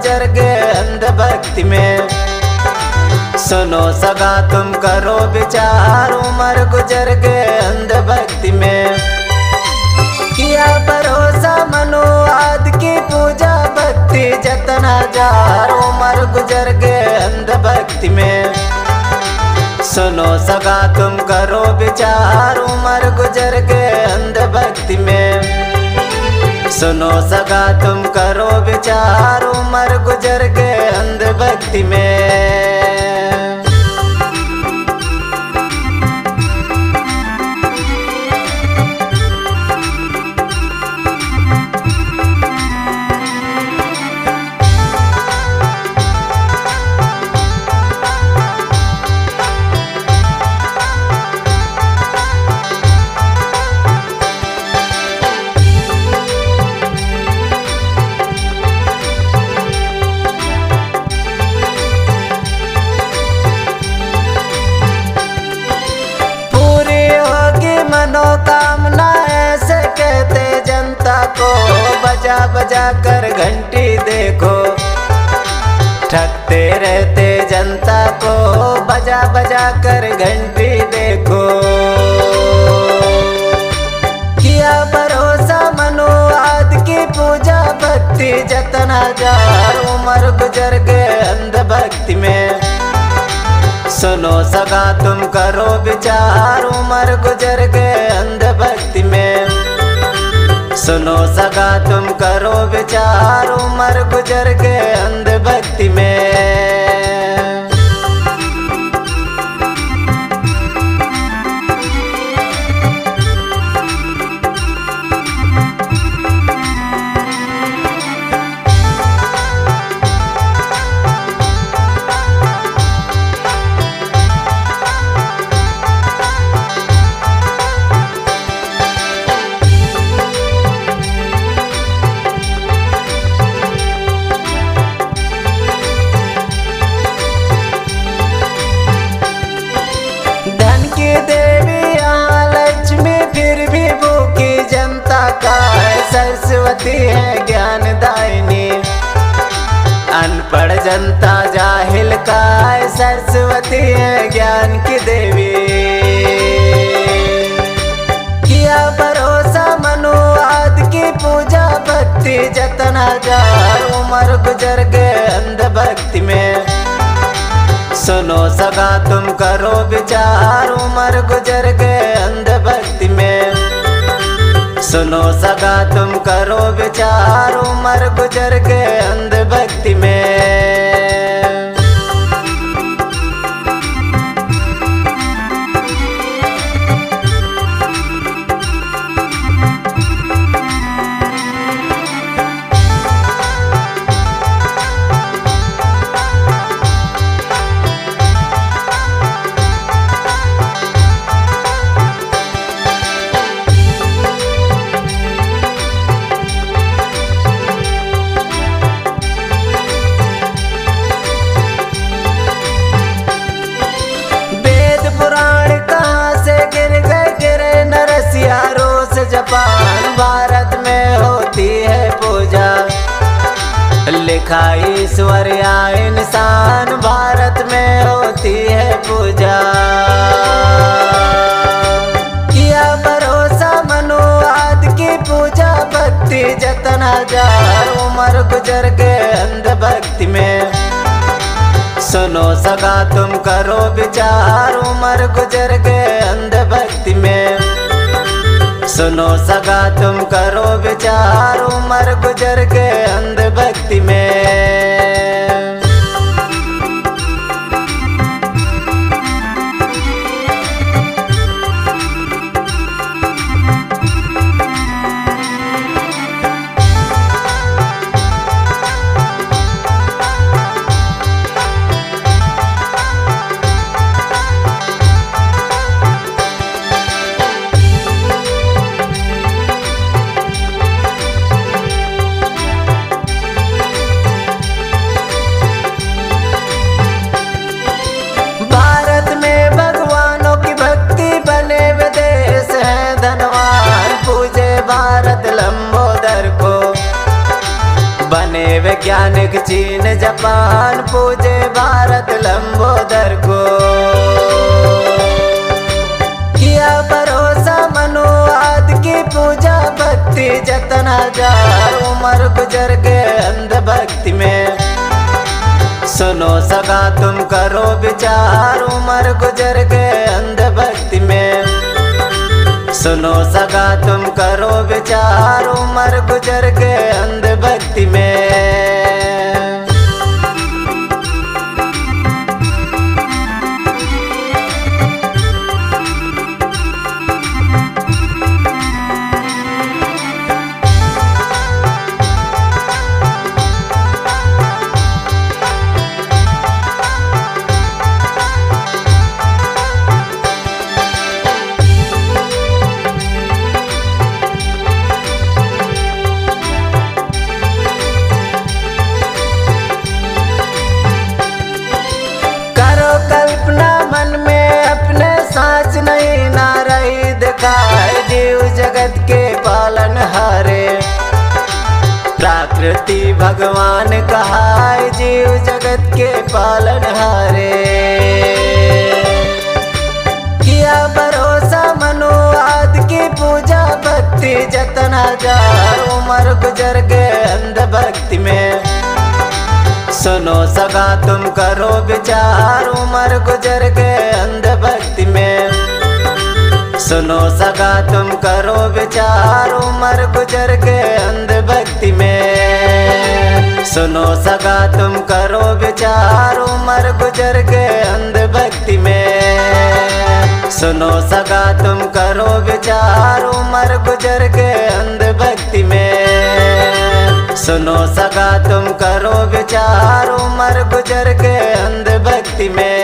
गुजर गए अंधभक्ति में। सुनो सगा तुम करो विचार, उम्र गुजर गए अंधभक्ति में। किया भरोसा मनुवाद की पूजा भक्ति जतन हजार, उम्र गुजर गए अंधभक्ति में। सुनो सगा तुम करो विचार, उम्र गुजर गए अंधभक्ति में। सुनो सगा तुम करो विचार, उम्र गुजर गए अंधभक्ति में। मनोकामना ऐसे कहते जनता को, बजा बजा कर घंटी देखो। ठगते रहते जनता को, बजा बजा कर घंटी देखो। किया भरोसा मनुवाद की पूजा भक्ति जतन हजार, उम्र गुजर गए अंधभक्ति में। सुनो सगा तुम करो विचार, उम्र गुजर गए अंधभक्ति में। सुनो सगा तुम करो विचार, उम्र गुजर गए अंधभक्ति में। सरस्वती है ज्ञानदायिनी, अनपढ़ जनता जाहिल का है। सरस्वती है ज्ञान की देवी। किया भरोसा मनुवाद की पूजा भक्ति जतन हजार, उम्र गुजर गए अंधभक्ति में। सुनो सगा तुम करो विचार, उम्र गुजर गए अंधभक्ति में। सुनो सगा तुम करो विचार, उम्र गुजर गए अंधभक्ति में। जापान भारत में होती है पूजा, लिखा ईश्वर या इंसान भारत में होती है पूजा। किया भरोसा मनुवाद की पूजा भक्ति जतन हजार, उम्र गुजर गए अंधभक्ति में। सुनो सगा तुम करो विचार, उम्र गुजर गए अंधभक्ति में। सुनो सगा तुम करो विचार, उम्र गुजर गए अंधभक्ति में। वैज्ञानिक चीन जापान पूजे भारत लंबोदर को। किया भरोसा मनुवाद की पूजा भक्ति जतन हजार उम्र गुजर गए अंधभक्ति में। सुनो सगा तुम करो विचार उम्र गुजर गए अंधभक्ति में। सुनो सगा तुम करो विचार उम्र गुजर गए अंधभक्ति में। कल्पना मन में अपने सांस नहीं ना रही दिखाए जीव जगत के पालन हारे। प्रकृति भगवान कहाए जीव जगत के पालन हारे। किया भरोसा मनुवाद की पूजा भक्ति जतन हजार उम्र गुजर गए अंधभक्ति में। सुनो सगा तुम करो विचार उम्र गुजर गए अंधभक्ति में। सुनो सगा तुम करो विचार उम्र गुजर गए अंधभक्ति में। सुनो सगा तुम करो विचार उम्र गुजर गए अंधभक्ति में। सुनो सगा तुम करो विचार उम्र गुजर गए अंधभक्ति में। सुनो सगा तुम करो विचार उम्र गुजर गए अंधभक्ति में।